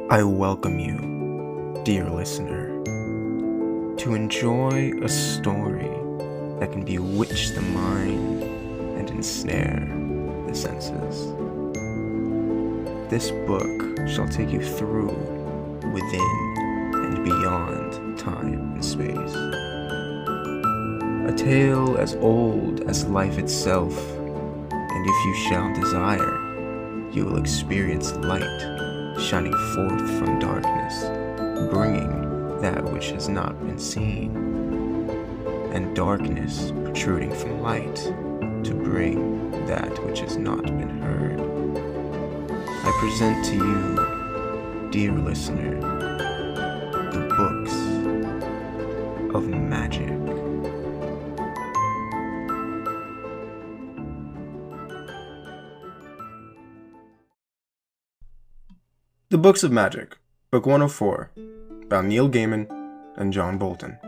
I welcome you, dear listener, to enjoy a story that can bewitch the mind and ensnare the senses. This book shall take you through, within, and beyond time and space. A tale as old as life itself, and if you shall desire, you will experience light shining forth from darkness, bringing that which has not been seen, and darkness protruding from light to bring that which has not been heard. I present to you, dear listener, the books of magic. The Books of Magic, Book 104, by Neil Gaiman and John Bolton.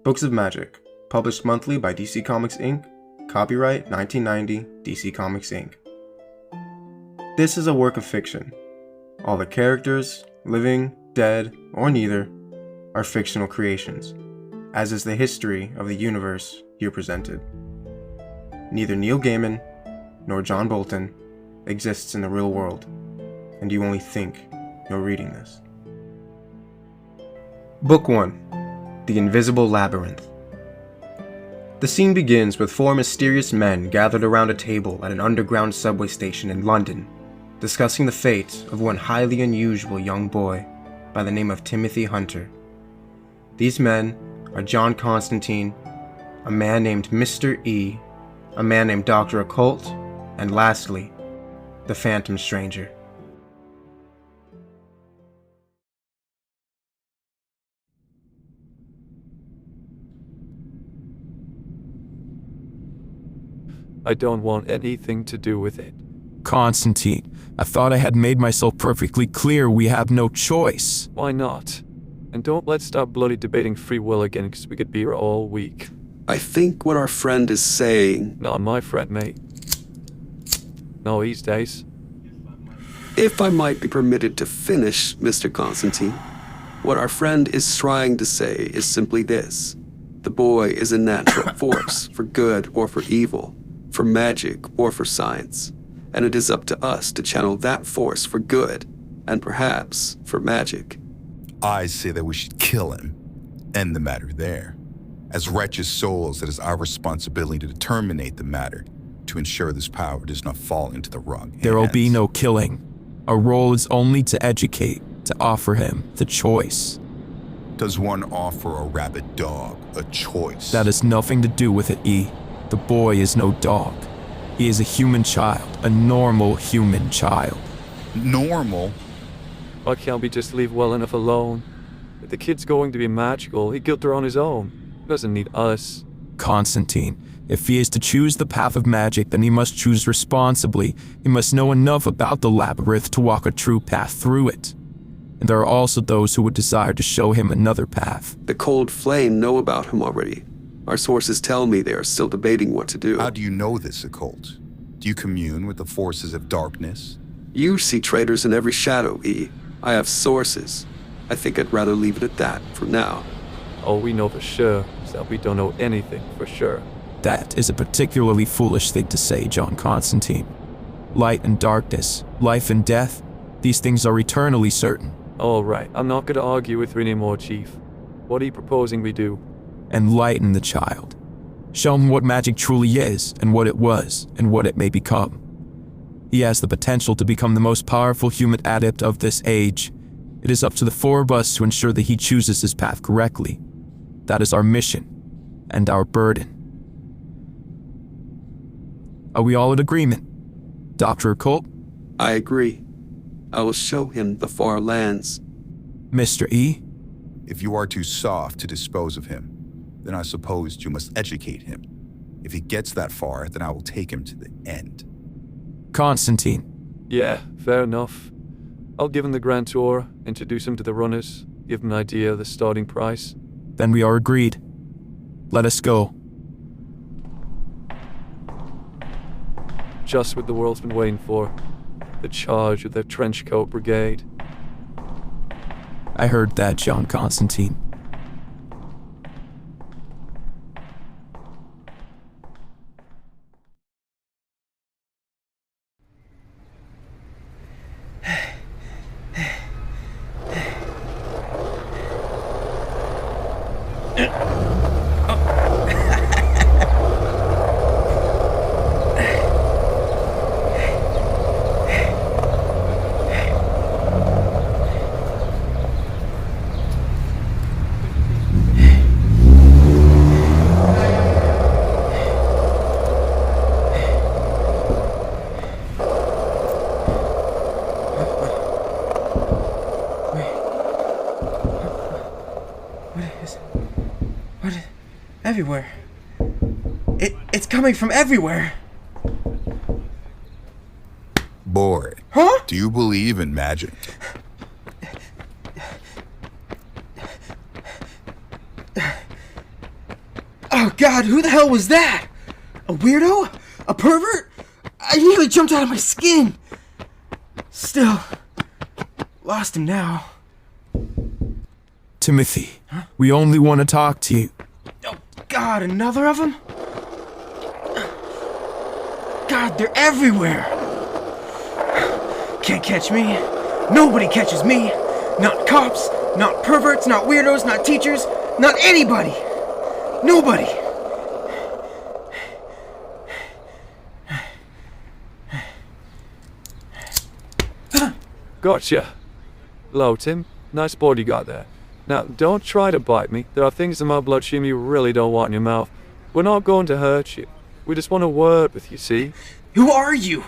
Books of Magic, published monthly by DC Comics Inc., copyright 1990, DC Comics Inc. This is a work of fiction. All the characters, living, dead, or neither, are fictional creations, as is the history of the universe here presented. Neither Neil Gaiman nor John Bolton exists in the real world, and you only think you're reading this. Book 1, The Invisible Labyrinth. The scene begins with four mysterious men gathered around a table at an underground subway station in London, discussing the fate of one highly unusual young boy by the name of Timothy Hunter. These men are John Constantine, a man named Mr. E, a man named Dr. Occult, and lastly, the Phantom Stranger. I don't want anything to do with it. Constantine, I thought I had made myself perfectly clear we have no choice. Why not? And don't let's start bloody debating free will again, because we could be here all week. I think what our friend is saying... Not my friend, mate. No, these days. If I might be permitted to finish, Mr. Constantine, what our friend is trying to say is simply this. The boy is a natural force, for good or for evil, for magic or for science, and it is up to us to channel that force for good, and perhaps for magic. I say that we should kill him, end the matter there. As wretched souls, it is our responsibility to terminate the matter, to ensure this power does not fall into the wrong hands. There will be no killing. Our role is only to educate, to offer him the choice. Does one offer a rabid dog a choice? That has nothing to do with it, E. The boy is no dog. He is a human child, a normal human child. Normal? Why can't we just leave well enough alone? If the kid's going to be magical, he killed her on his own. He doesn't need us. Constantine, if he is to choose the path of magic, then he must choose responsibly. He must know enough about the labyrinth to walk a true path through it. And there are also those who would desire to show him another path. The Cold Flame know about him already. Our sources tell me they are still debating what to do. How do you know this, Occult? Do you commune with the forces of darkness? You see traitors in every shadow, E. I have sources. I think I'd rather leave it at that for now. All we know for sure is that we don't know anything for sure. That is a particularly foolish thing to say, John Constantine. Light and darkness, life and death, these things are eternally certain. All right, I'm not going to argue with you anymore, Chief. What are you proposing we do? Enlighten the child. Show him what magic truly is, and what it was, and what it may become. He has the potential to become the most powerful human adept of this age. It is up to the four of us to ensure that he chooses his path correctly. That is our mission, and our burden. Are we all in agreement? Dr. Occult? I agree. I will show him the far lands. Mr. E? If you are too soft to dispose of him, then I suppose you must educate him. If he gets that far, then I will take him to the end. Constantine. Yeah, fair enough. I'll give him the grand tour, introduce him to the runners, give him an idea of the starting price. Then we are agreed. Let us go. Just what the world's been waiting for. The charge of the Trenchcoat Brigade. I heard that, John Constantine. Everywhere. It's coming from everywhere. Boy, Huh? do you believe in magic? Oh God, who the hell was that? A weirdo? A pervert? I nearly jumped out of my skin. Still, lost him now. Timothy, we only want to talk to you. Oh God, another of them? God, they're everywhere. Can't catch me. Nobody catches me. Not cops, not perverts, not weirdos, not teachers, not anybody. Nobody. Gotcha. Hello, Tim. Nice board you got there. Now, don't try to bite me. There are things in my bloodstream you really don't want in your mouth. We're not going to hurt you. We just want a word with you, see? Who are you?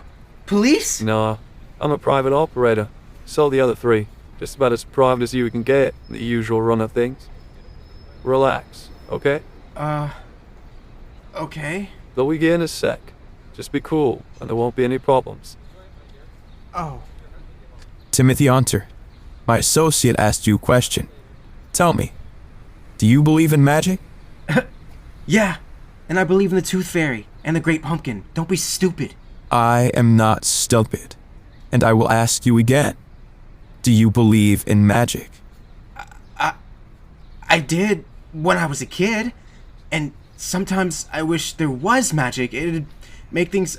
Police? No, I'm a private operator. So the other three. Just about as private as you can get, the usual run of things. Relax, okay? Okay. They'll be here in a sec. Just be cool, and there won't be any problems. Oh. Timothy Hunter, my associate asked you a question. Tell me, do you believe in magic? Yeah, and I believe in the Tooth Fairy and the Great Pumpkin. Don't be stupid. I am not stupid, and I will ask you again. Do you believe in magic? I did when I was a kid, and sometimes I wish there was magic. It'd make things,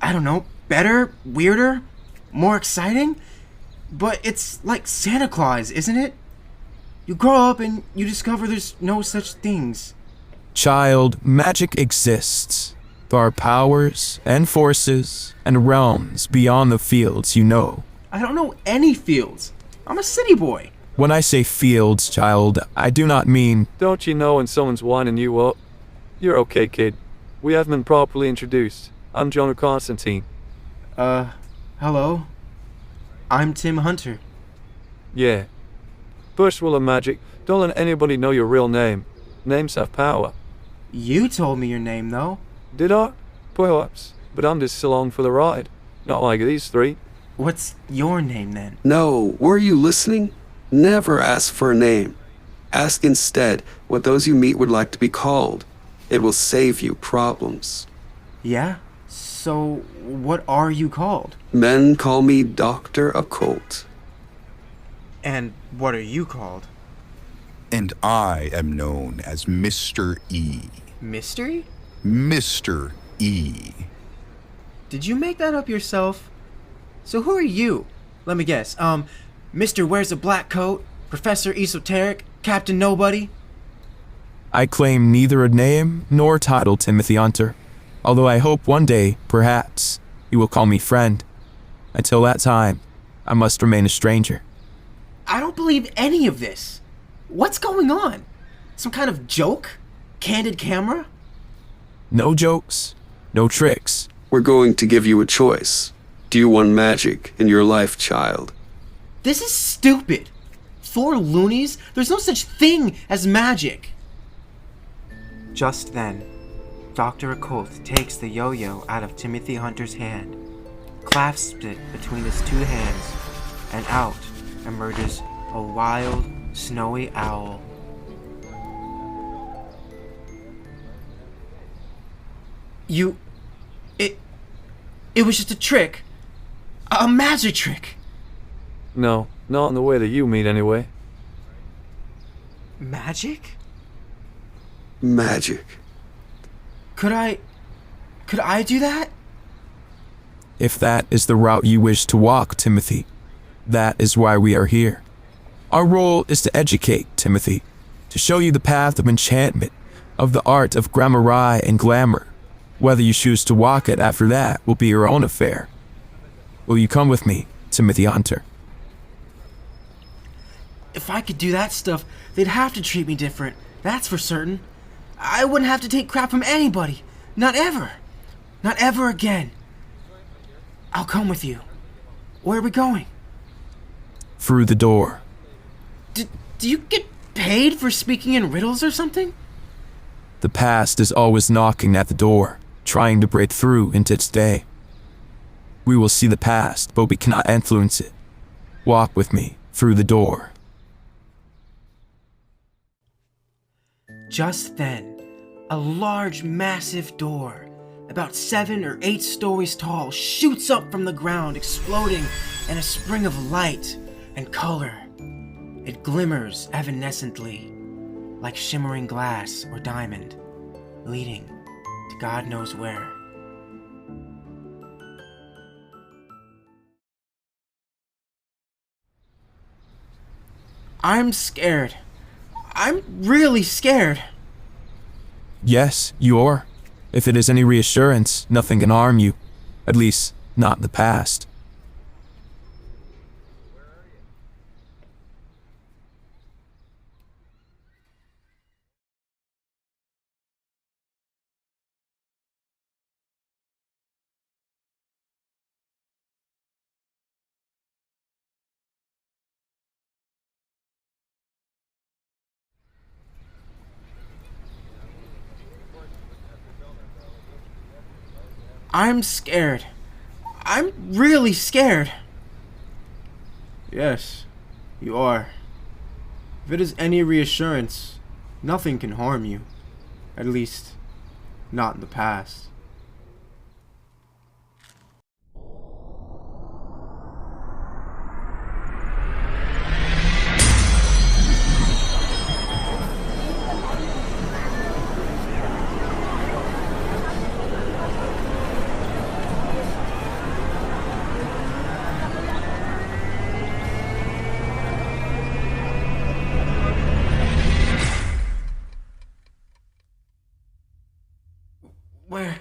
I don't know, better, weirder, more exciting. But it's like Santa Claus, isn't it? You grow up and you discover there's no such things. Child, magic exists. There are powers and forces and realms beyond the fields you know. I don't know any fields. I'm a city boy. When I say fields, child, I do not mean... Don't you know when someone's winding you up? You're okay, kid. We haven't been properly introduced. I'm John Constantine. Hello? I'm Tim Hunter. Yeah. First rule of magic, don't let anybody know your real name. Names have power. You told me your name, though. Did I? Perhaps. But I'm just along for the ride. Not like these three. What's your name, then? No, were you listening? Never ask for a name. Ask instead what those you meet would like to be called. It will save you problems. Yeah? So, what are you called? Men call me Dr. Occult. And what are you called? And I am known as Mr. E. Mystery? Mr. E. Did you make that up yourself? So who are you? Let me guess. Mr. Wears a Black Coat, Professor Esoteric, Captain Nobody? I claim neither a name nor title, Timothy Hunter. Although I hope one day, perhaps, you will call me friend. Until that time, I must remain a stranger. I don't believe any of this. What's going on? Some kind of joke? Candid camera? No jokes, no tricks. We're going to give you a choice. Do you want magic in your life, child? This is stupid. For loonies, there's no such thing as magic. Just then, Dr. Occult takes the yo-yo out of Timothy Hunter's hand, clasps it between his two hands, and out emerges a wild, snowy owl. It was just a trick. A magic trick. No, not in the way that you mean anyway. Magic? Magic. Could I do that? If that is the route you wish to walk, Timothy, that is why we are here. Our role is to educate, Timothy, to show you the path of enchantment, of the art of gramarye and glamour. Whether you choose to walk it after that will be your own affair. Will you come with me, Timothy Hunter? If I could do that stuff, they'd have to treat me different, that's for certain. I wouldn't have to take crap from anybody. Not ever. Not ever again. I'll come with you. Where are we going? Through the door. Do you get paid for speaking in riddles or something? The past is always knocking at the door, trying to break through into its day. We will see the past, but we cannot influence it. Walk with me through the door. Just then, a large, massive door, about 7 or 8 stories tall, shoots up from the ground, exploding in a spring of light and color. It glimmers evanescently, like shimmering glass or diamond, leading to God knows where. I'm scared. I'm really scared. Yes, you are. If it is any reassurance, nothing can harm you. At least, not in the past. I'm scared. I'm really scared. Yes, you are. If it is any reassurance, nothing can harm you. At least, not in the past. Where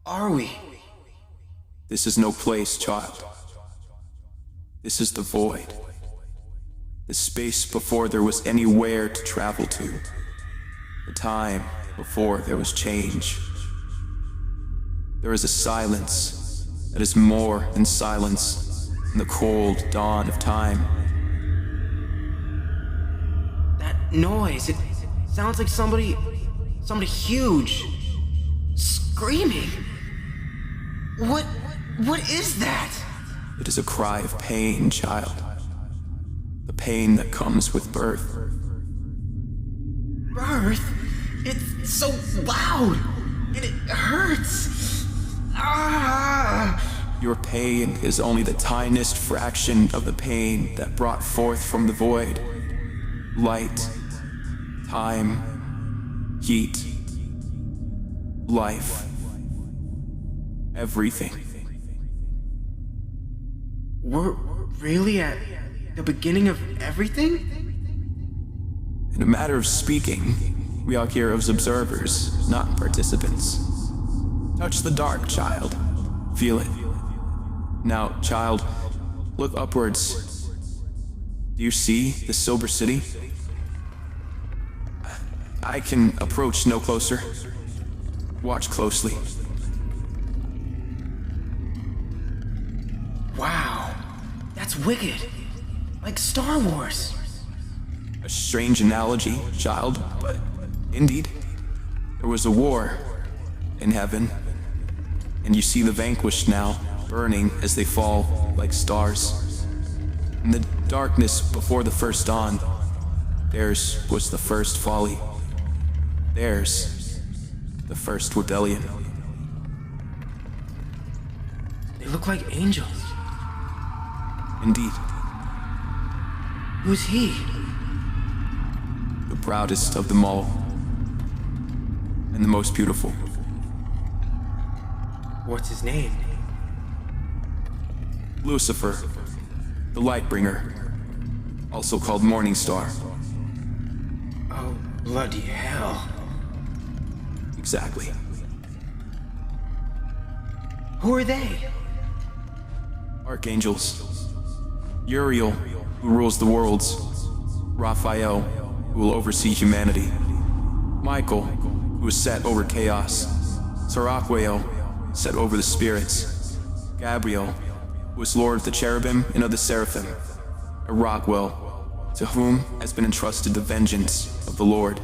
are we? This is no place, child. This is the void. The space before there was anywhere to travel to. The time before there was change. There is a silence that is more than silence in the cold dawn of time. That noise, it sounds like somebody huge, screaming. What is that? It is a cry of pain, child. The pain that comes with birth. Birth? It's so loud, and it hurts. Ah! Your pain is only the tiniest fraction of the pain that brought forth from the void. Light, time, heat, life, everything. We're really at the beginning of everything? In a matter of speaking, we are here as observers, not participants. Touch the dark, child. Feel it. Now, child, look upwards. Do you see the Silver City? I can approach no closer. Watch closely. Wow, that's wicked. Like Star Wars. A strange analogy, child, but indeed, there was a war in heaven, and you see the vanquished now, burning as they fall like stars. In the darkness before the first dawn, theirs was the first folly. Theirs, the first rebellion. They look like angels. Indeed. Who's he? proudest of them all, and the most beautiful. What's his name? Lucifer, the Lightbringer, also called Morning Star. Oh, bloody hell. Exactly. Who are they? Archangels. Uriel, who rules the worlds. Raphael, who will oversee humanity. Michael, who is set over chaos. Seraphio, set over the spirits. Gabriel, who is lord of the cherubim and of the seraphim. And Rockwell, to whom has been entrusted the vengeance of the Lord.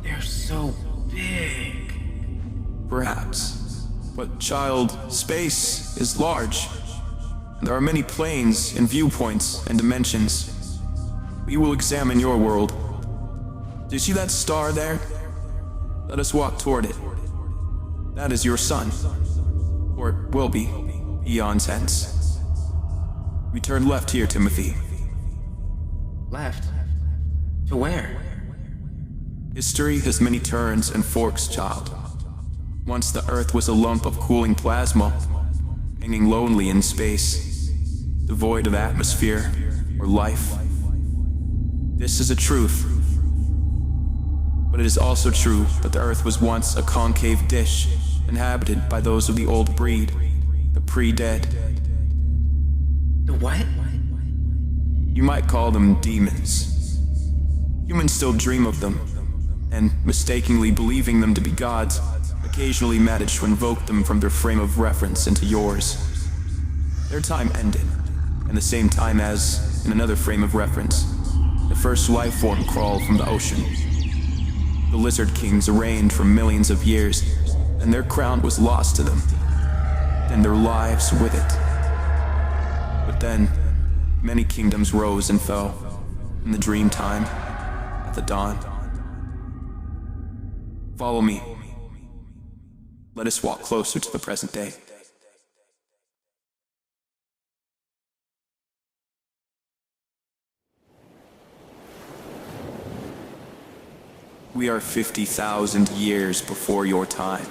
They're so big. Perhaps. But, child, space is large. There are many planes and viewpoints and dimensions. We will examine your world. Do you see that star there? Let us walk toward it. That is your sun. Or it will be, eons hence. We turn left here, Timothy. Left? To where? History has many turns and forks, child. Once the Earth was a lump of cooling plasma, hanging lonely in space, devoid of atmosphere or life. This is a truth. But it is also true that the Earth was once a concave dish inhabited by those of the old breed, the pre-dead. The what? You might call them demons. Humans still dream of them, and mistakenly believing them to be gods, occasionally manage to invoke them from their frame of reference into yours. Their time ended, and the same time as, in another frame of reference, the first life form crawled from the ocean. The lizard kings reigned for millions of years, and their crown was lost to them, and their lives with it. But then, many kingdoms rose and fell, in the dream time, at the dawn. Follow me. Let us walk closer to the present day. We are 50,000 years before your time,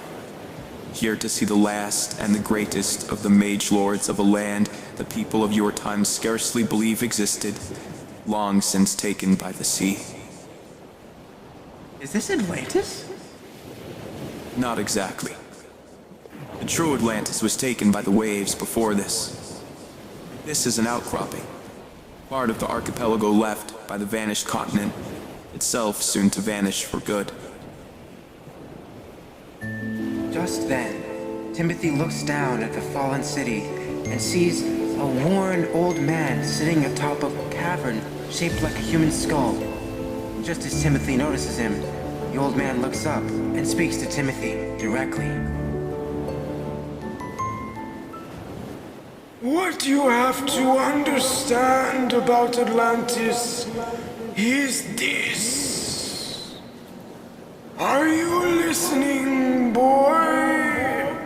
here to see the last and the greatest of the mage lords of a land the people of your time scarcely believe existed, long since taken by the sea. Is this Atlantis? Not exactly. The true Atlantis was taken by the waves before this. This is an outcropping, part of the archipelago left by the vanished continent, itself soon to vanish for good. Just then, Timothy looks down at the fallen city and sees a worn old man sitting atop a cavern shaped like a human skull. Just as Timothy notices him, the old man looks up and speaks to Timothy directly. What you have to understand about Atlantis is this. Are you listening, boy?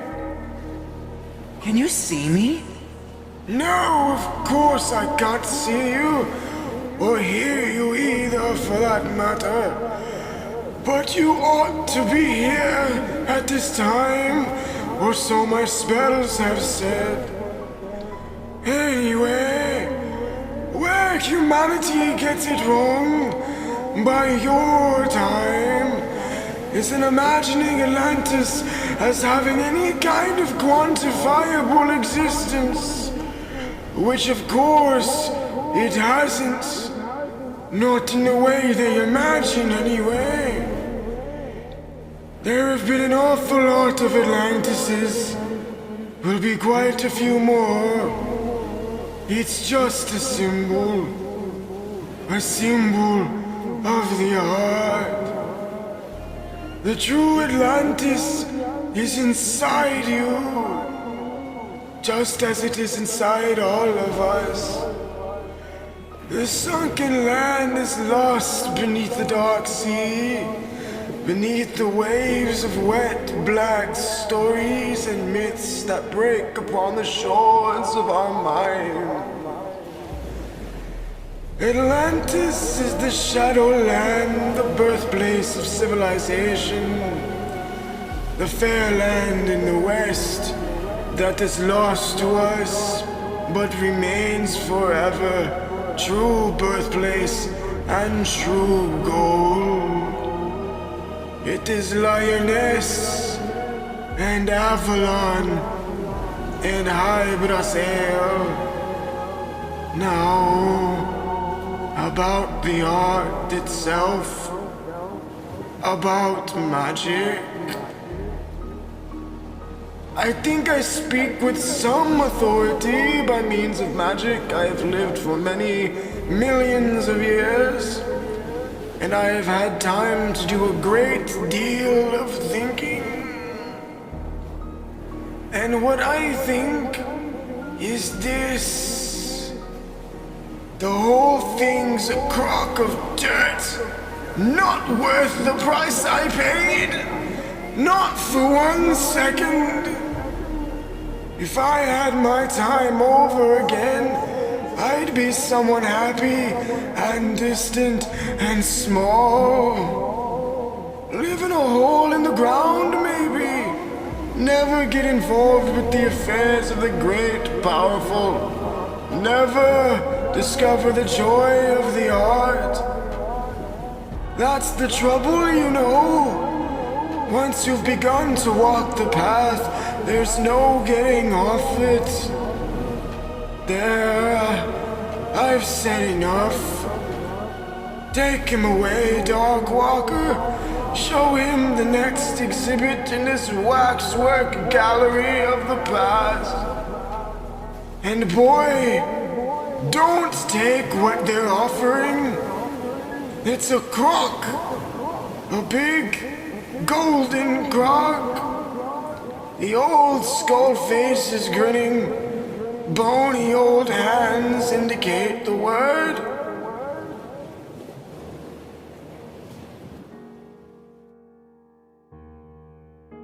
Can you see me? No, of course I can't see you, or hear you either for that matter. But you ought to be here at this time, or so my spells have said. Anyway, where humanity gets it wrong, by your time, is in imagining Atlantis as having any kind of quantifiable existence, which of course it hasn't, not in the way they imagine anyway. There have been an awful lot of Atlantises, will be quite a few more. It's just a symbol of the heart. The true Atlantis is inside you, just as it is inside all of us. The sunken land is lost beneath the dark sea, beneath the waves of wet, black stories and myths that break upon the shores of our mind. Atlantis is the shadowland, the birthplace of civilization. The fair land in the west that is lost to us, but remains forever true birthplace and true goal. It is Lioness and Avalon and High Brasil. Now, about the art itself, about magic. I think I speak with some authority by means of magic. I have lived for many millions of years, and I have had time to do a great deal of thinking. And what I think is this: the whole thing's a crock of dirt, not worth the price I paid, not for 1 second. If I had my time over again, I'd be someone happy and distant and small. Live in a hole in the ground, maybe. Never get involved with the affairs of the great powerful. Never discover the joy of the art. That's the trouble, you know. Once you've begun to walk the path, there's no getting off it. There, I've said enough. Take him away, dog walker. Show him the next exhibit in this waxwork gallery of the past. And boy, don't take what they're offering. It's a crock. A big golden crock. The old skull face is grinning. Bony old hands indicate the word.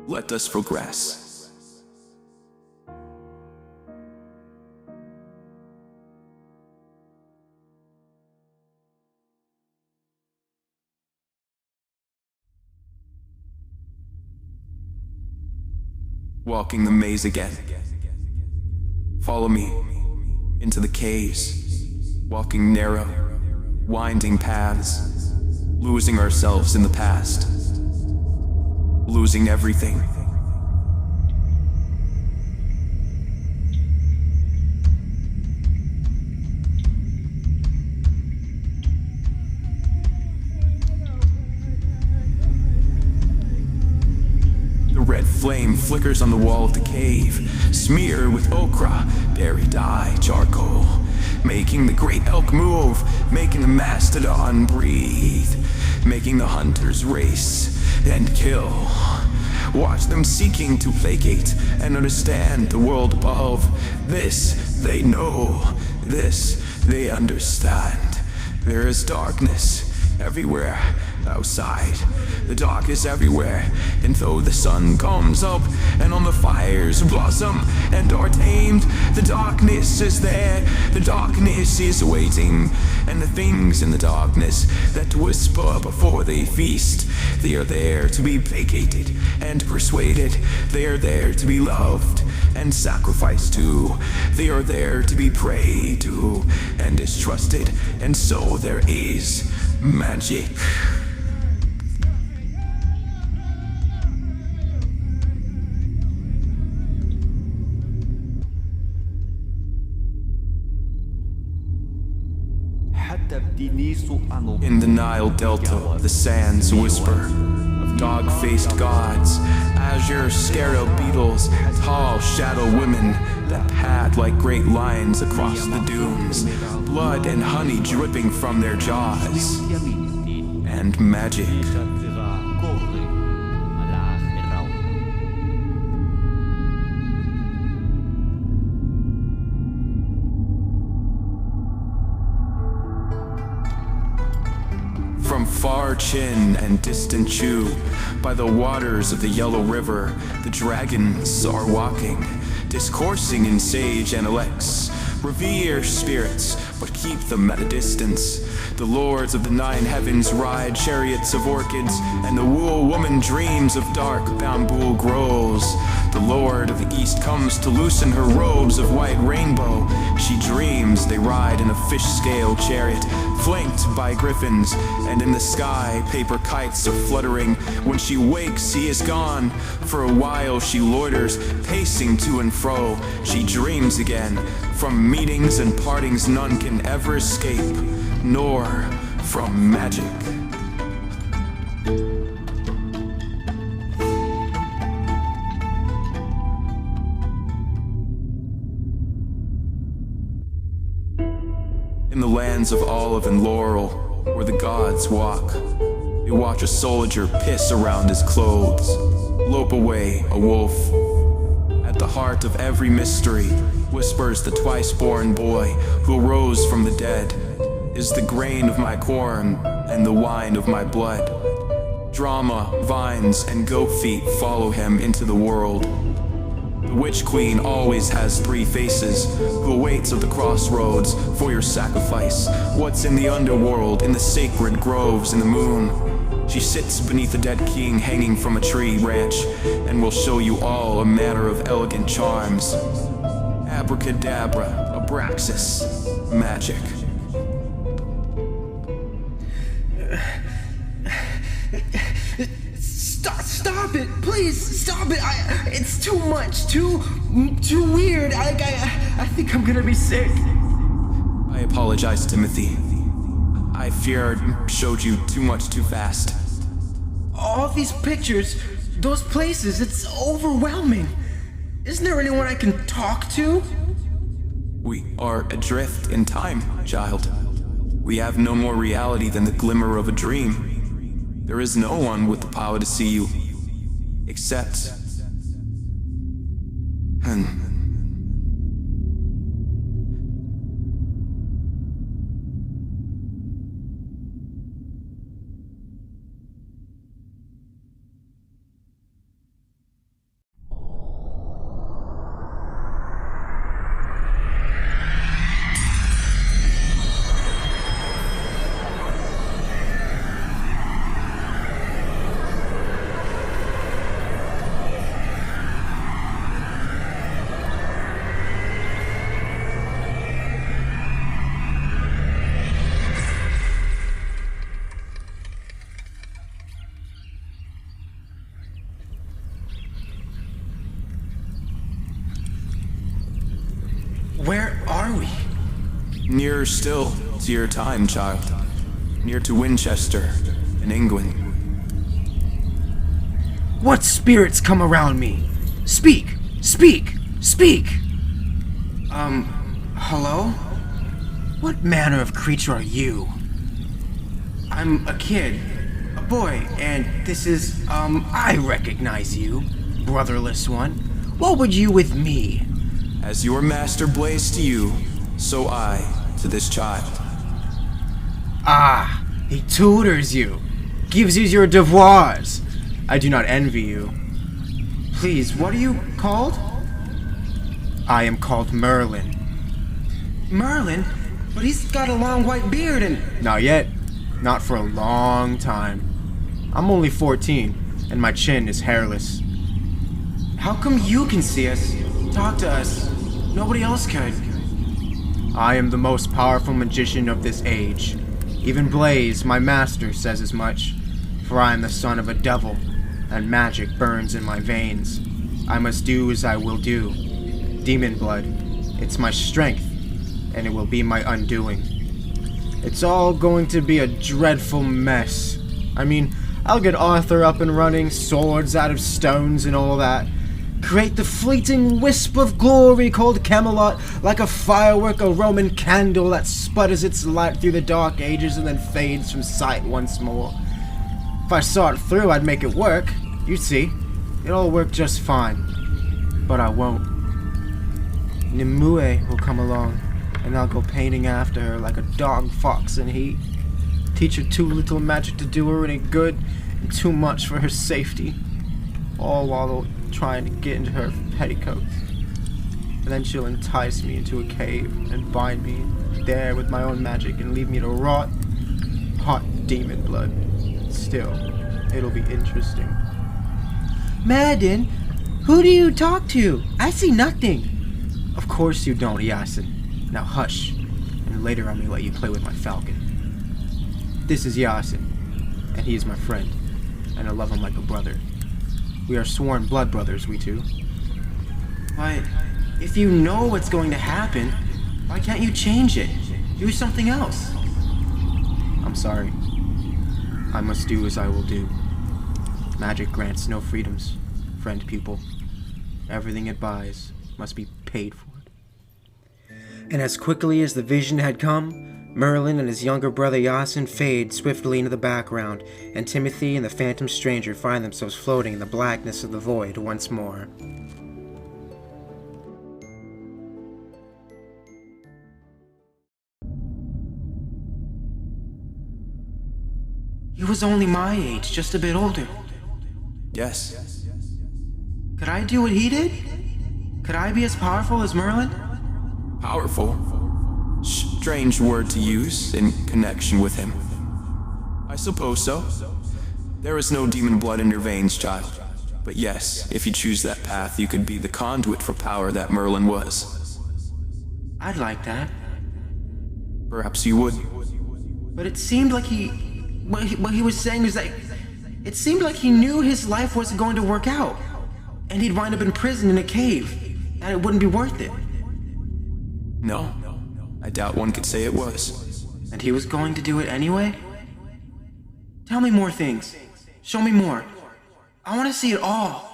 Let us progress. Walking the maze again. Follow me into the caves, walking narrow, winding paths, losing ourselves in the past, losing everything. The red flame flickers on the wall of the cave, smeared with ochre, berry dye, charcoal, making the great elk move, making the mastodon breathe, making the hunters race and kill. Watch them seeking to placate and understand the world above. This they know, this they understand. There is darkness everywhere outside. The dark is everywhere, and though the sun comes up and all the fires blossom and are tamed, the darkness is there, the darkness is waiting, and the things in the darkness that whisper before they feast, they are there to be placated and persuaded, they are there to be loved and sacrificed to, they are there to be prayed to and distrusted, and so there is magic. In the Nile Delta, the sands whisper of dog-faced gods, azure scarab beetles, tall shadow women that pad like great lions across the dunes, blood and honey dripping from their jaws, and magic. From far Chin and distant Chu, by the waters of the Yellow River, the dragons are walking, discoursing in sage analects, revere spirits, but keep them at a distance. The lords of the 9 heavens ride chariots of orchids, and the wool woman dreams of dark bamboo groves. The lord of the east comes to loosen her robes of white rainbow. She dreams they ride in a fish-scale chariot, flanked by griffins, and in the sky paper kites are fluttering. When she wakes, he is gone. For a while she loiters, pacing to and fro. She dreams again. From meetings and partings none can ever escape, nor from magic. In the lands of olive and laurel, where the gods walk, they watch a soldier piss around his clothes, lope away a wolf. At the heart of every mystery whispers the twice-born boy who rose from the dead, is the grain of my corn and the wine of my blood. Drama, vines, and goat feet follow him into the world. The witch queen always has 3 faces, who awaits at the crossroads for your sacrifice. What's in the underworld, in the sacred groves, in the moon? She sits beneath a dead king hanging from a tree branch, and will show you all a manner of elegant charms. Abracadabra, Abraxas, magic. Stop it, please, stop it. It's too much, too weird. I think I'm gonna be sick. I apologize, Timothy. I fear I showed you too much too fast. All these pictures, those places, it's overwhelming. Isn't there anyone I can talk to? We are adrift in time, child. We have no more reality than the glimmer of a dream. There is no one with the power to see you, except... Where are we? Nearer still to your time, child. Near to Winchester and England. What spirits come around me? Speak! Speak! Speak! Hello? What manner of creature are you? I'm a kid, a boy, and this is, I recognize you, brotherless one. What would you with me? As your master blazed to you, so I to this child. Ah, he tutors you, gives you your devoirs. I do not envy you. Please, what are you called? I am called Merlin. Merlin? But he's got a long white beard and... Not yet. Not for a long time. I'm only 14, and my chin is hairless. How come you can see us, talk to us? Nobody else could. I am the most powerful magician of this age. Even Blaze, my master, says as much. For I am the son of a devil, and magic burns in my veins. I must do as I will do. Demon blood. It's my strength, and it will be my undoing. It's all going to be a dreadful mess. I mean, I'll get Arthur up and running, swords out of stones and all that. Create the fleeting wisp of glory called Camelot, like a firework, a Roman candle that sputters its light through the dark ages and then fades from sight once more. If I saw it through, I'd make it work. You'd see. It'll all work just fine. But I won't. Nimue will come along, and I'll go painting after her like a dog fox in heat. Teach her too little magic to do her any good, and too much for her safety. All while trying to get into her petticoats. and then she'll entice me into a cave and bind me there with my own magic and leave me to rot. Hot demon blood. Still, it'll be interesting. Madden, who do you talk to? I see nothing. Of course you don't, Yasin. Now hush, and later I may let you play with my falcon. This is Yasin, and he is my friend, and I love him like a brother. We are sworn blood brothers, we two. But if you know what's going to happen, why can't you change it? Do something else. I'm sorry. I must do as I will do. Magic grants no freedoms, friend pupil. Everything it buys must be paid for. And as quickly as the vision had come, Merlin and his younger brother Yasin fade swiftly into the background, and Timothy and the phantom stranger find themselves floating in the blackness of the void once more. He was only my age, just a bit older. Yes. Could I do what he did? Could I be as powerful as Merlin? Powerful. Strange word to use in connection with him. I suppose so. There is no demon blood in your veins, child. But yes, if you choose that path, you could be the conduit for power that Merlin was. I'd like that. Perhaps you would. But it seemed like what he was saying was that it seemed like he knew his life wasn't going to work out, and he'd wind up in prison in a cave, and it wouldn't be worth it. No, I doubt one could say it was. And he was going to do it anyway? Tell me more things. Show me more. I want to see it all.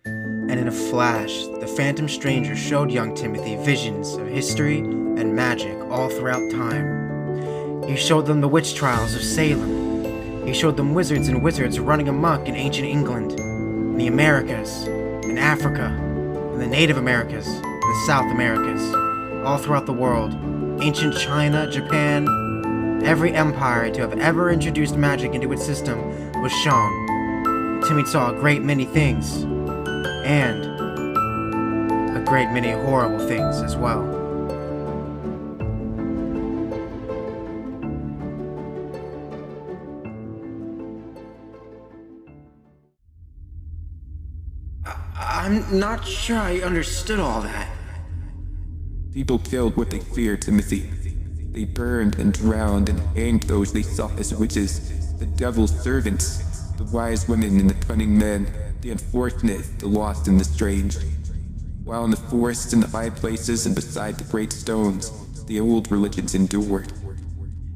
And in a flash, the phantom stranger showed young Timothy visions of history and magic all throughout time. He showed them the witch trials of Salem. He showed them wizards and wizards running amok in ancient England, in the Americas, in Africa, in the Native Americas, in the South Americas, all throughout the world, ancient China, Japan, every empire to have ever introduced magic into its system was shown. Timmy saw a great many things, and a great many horrible things as well. I'm not sure I understood all that. People killed what they feared, Timothy. They burned and drowned and hanged those they saw as witches, the devil's servants, the wise women and the cunning men, the unfortunate, the lost and the strange. While in the forests and the high places and beside the great stones, the old religions endured.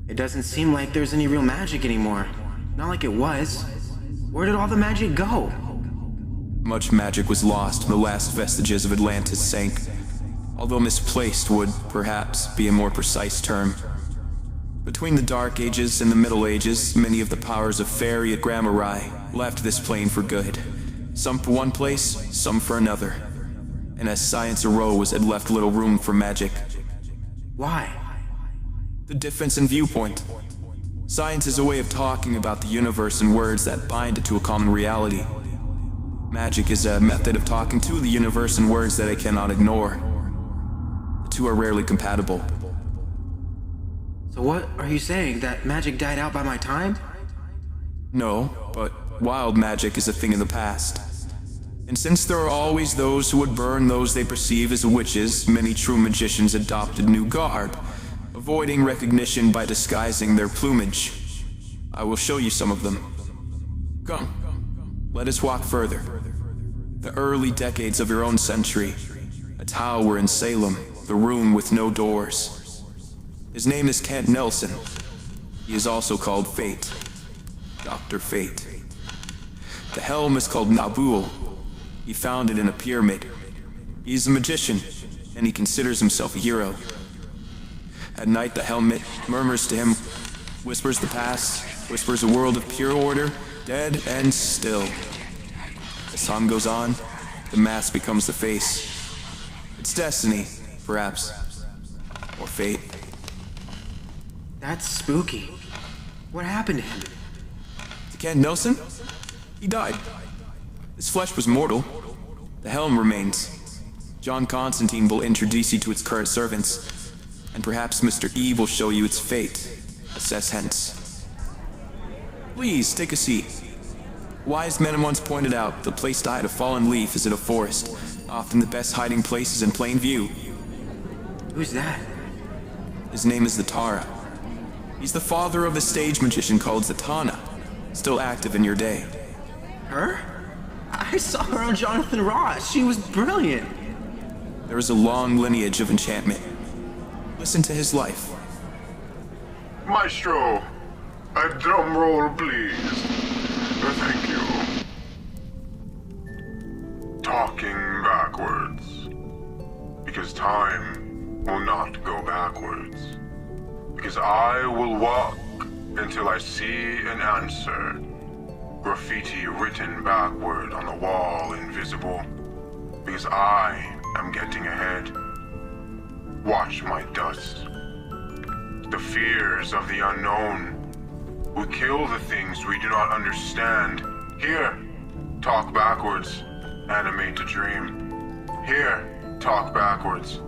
It doesn't seem like there's any real magic anymore. Not like it was. Where did all the magic go? Much magic was lost and the last vestiges of Atlantis sank, although misplaced would, perhaps, be a more precise term. Between the Dark Ages and the Middle Ages, many of the powers of Fairy and Gramarye left this plane for good. Some for one place, some for another. And as science arose, it left little room for magic. Why? The difference in viewpoint. Science is a way of talking about the universe in words that bind it to a common reality. Magic is a method of talking to the universe in words that it cannot ignore. The two are rarely compatible. So what are you saying, that magic died out by my time? No, but wild magic is a thing of the past. And since there are always those who would burn those they perceive as witches, many true magicians adopted new garb, avoiding recognition by disguising their plumage. I will show you some of them. Come, let us walk further. The early decades of your own century, a tower in Salem, the room with no doors. His name is Kent Nelson. He is also called Fate, Dr. Fate. The helm is called Nabul. He found it in a pyramid. He is a magician, and he considers himself a hero. At night, the helmet murmurs to him, whispers the past, whispers a world of pure order, dead and still. As time goes on, the mask becomes the face. It's destiny, perhaps, or fate. That's spooky. What happened to him? To Kent Nelson? He died. His flesh was mortal. The helm remains. John Constantine will introduce you to its current servants, and perhaps Mr. E will show you its fate. Assess hence. Please, take a seat. Wise men once pointed out the place to hide a fallen leaf is in a forest. Often the best hiding place is in plain view. Who's that? His name is Zatara. He's the father of a stage magician called Zatanna, still active in your day. Her? I saw her on Jonathan Ross. She was brilliant. There is a long lineage of enchantment. Listen to his life. Maestro, a drum roll, please. Thank you. Talking backwards. Because time will not go backwards. Because I will walk until I see an answer. Graffiti written backward on the wall, invisible. Because I am getting ahead. Watch my dust. The fears of the unknown. We kill the things we do not understand. Here, talk backwards. Animate a dream. Here, talk backwards.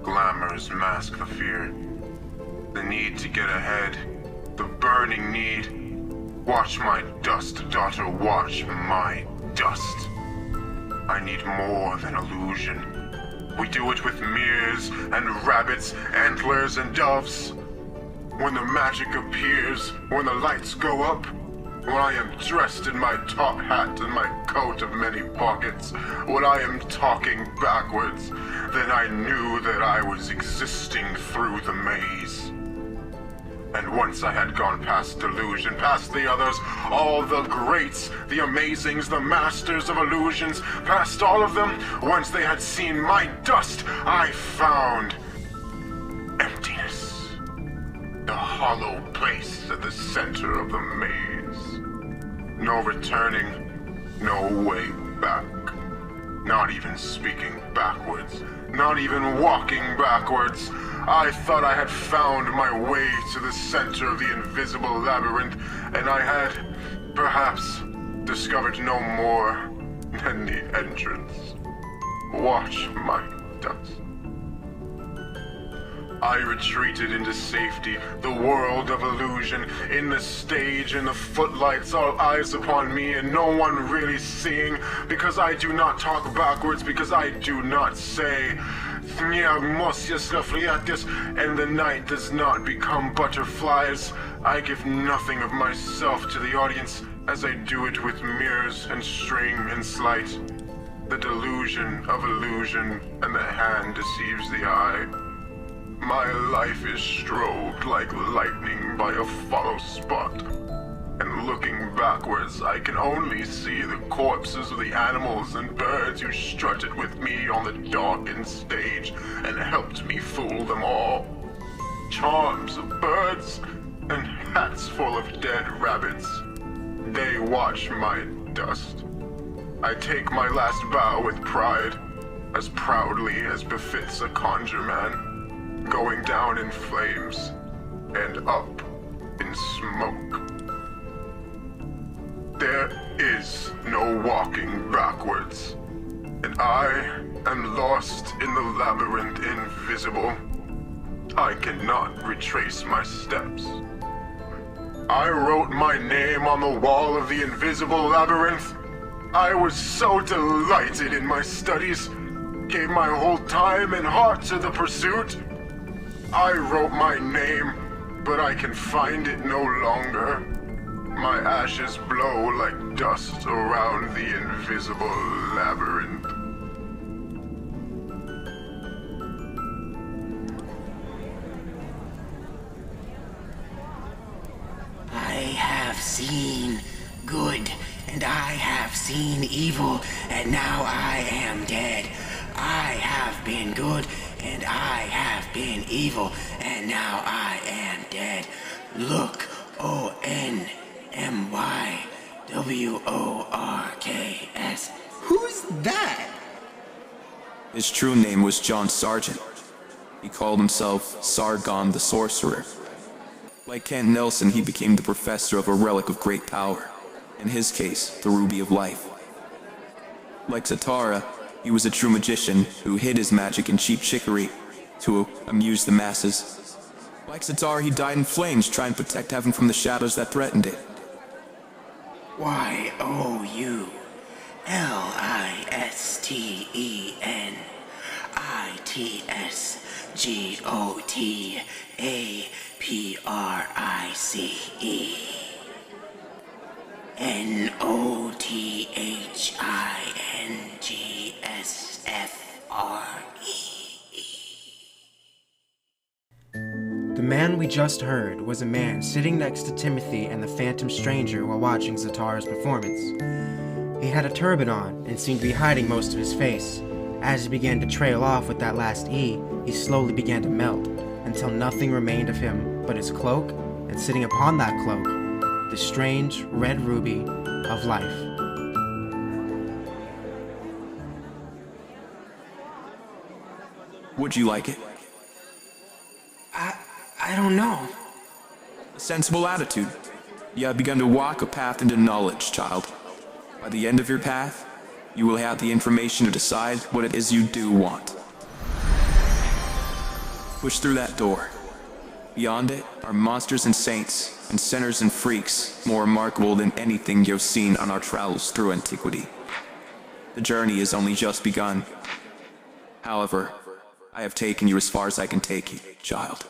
Glamours mask the fear. The need to get ahead. The burning need. Watch my dust, daughter, watch my dust. I need more than illusion. We do it with mirrors and rabbits, antlers and doves. When the magic appears, when the lights go up, when I am dressed in my top hat and my coat of many pockets, when I am talking backwards, then I knew that I was existing through the maze. And once I had gone past delusion, past the others, all the greats, the amazings, the masters of illusions, past all of them, once they had seen my dust, I found emptiness. The hollow place at the center of the maze. No returning, no way back. Not even speaking backwards. Not even walking backwards. I thought I had found my way to the center of the invisible labyrinth, and I had, perhaps, discovered no more than the entrance. Watch my dust. I retreated into safety, the world of illusion, in the stage, in the footlights, all eyes upon me, and no one really seeing, because I do not talk backwards, because I do not say, and the night does not become butterflies. I give nothing of myself to the audience, as I do it with mirrors and string and sleight. The delusion of illusion, and the hand deceives the eye. My life is strobed like lightning by a follow spot. And looking backwards, I can only see the corpses of the animals and birds who strutted with me on the darkened stage and helped me fool them all. Charms of birds and hats full of dead rabbits. They watch my dust. I take my last bow with pride, as proudly as befits a conjure man. Going down in flames, and up in smoke. There is no walking backwards, and I am lost in the labyrinth invisible. I cannot retrace my steps. I wrote my name on the wall of the invisible labyrinth. I was so delighted in my studies, gave my whole time and heart to the pursuit. I wrote my name, but I can find it no longer. My ashes blow like dust around the invisible labyrinth. I have seen good, and I have seen evil, and now I am dead. I have been good, and I have been evil, and now I am dead. Look, ONMYWORKS. Who's that? His true name was John Sargent. He called himself Sargon the Sorcerer. Like Kent Nelson, he became the professor of a relic of great power. In his case, the Ruby of Life. Like Zatara, he was a true magician who hid his magic in cheap chicory to amuse the masses. Like Zatara, he died in flames trying to protect heaven from the shadows that threatened it. Listengotife. The man we just heard was a man sitting next to Timothy and the Phantom Stranger while watching Zatara's performance. He had a turban on and seemed to be hiding most of his face. As he began to trail off with that last E, he slowly began to melt, until nothing remained of him but his cloak, and sitting upon that cloak, the strange red ruby of life. Would you like it? I don't know. A sensible attitude. You have begun to walk a path into knowledge, child. By the end of your path, you will have the information to decide what it is you do want. Push through that door. Beyond it are monsters and saints, and sinners and freaks, more remarkable than anything you've seen on our travels through antiquity. The journey has only just begun. However, I have taken you as far as I can take you, child.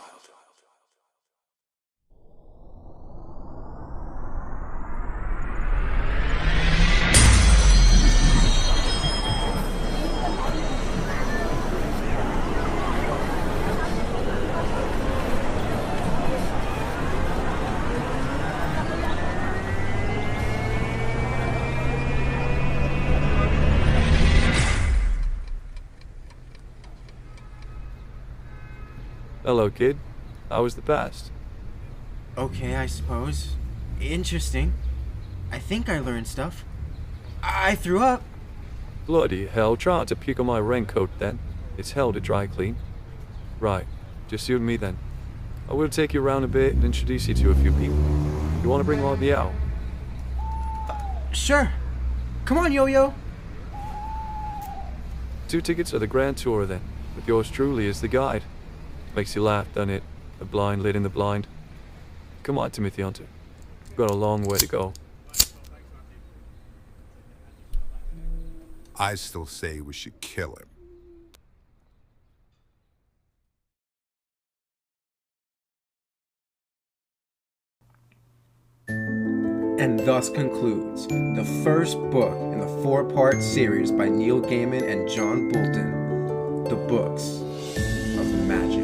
Hello, kid. How was the past? Okay, I suppose. Interesting. I think I learned stuff. I threw up. Bloody hell, try not to puke on my raincoat then. It's hell to dry clean. Right, just you and me then. I will take you around a bit and introduce you to a few people. You want to bring along the owl? Sure. Come on, Yo-Yo. 2 tickets for the grand tour then, with yours truly as the guide. Makes you laugh, doesn't it? A blind leading the blind. Come on, Timothy Hunter. We've got a long way to go. I still say we should kill him. And thus concludes the first book in the 4-part series by Neil Gaiman and John Bolton, The Books of Magic.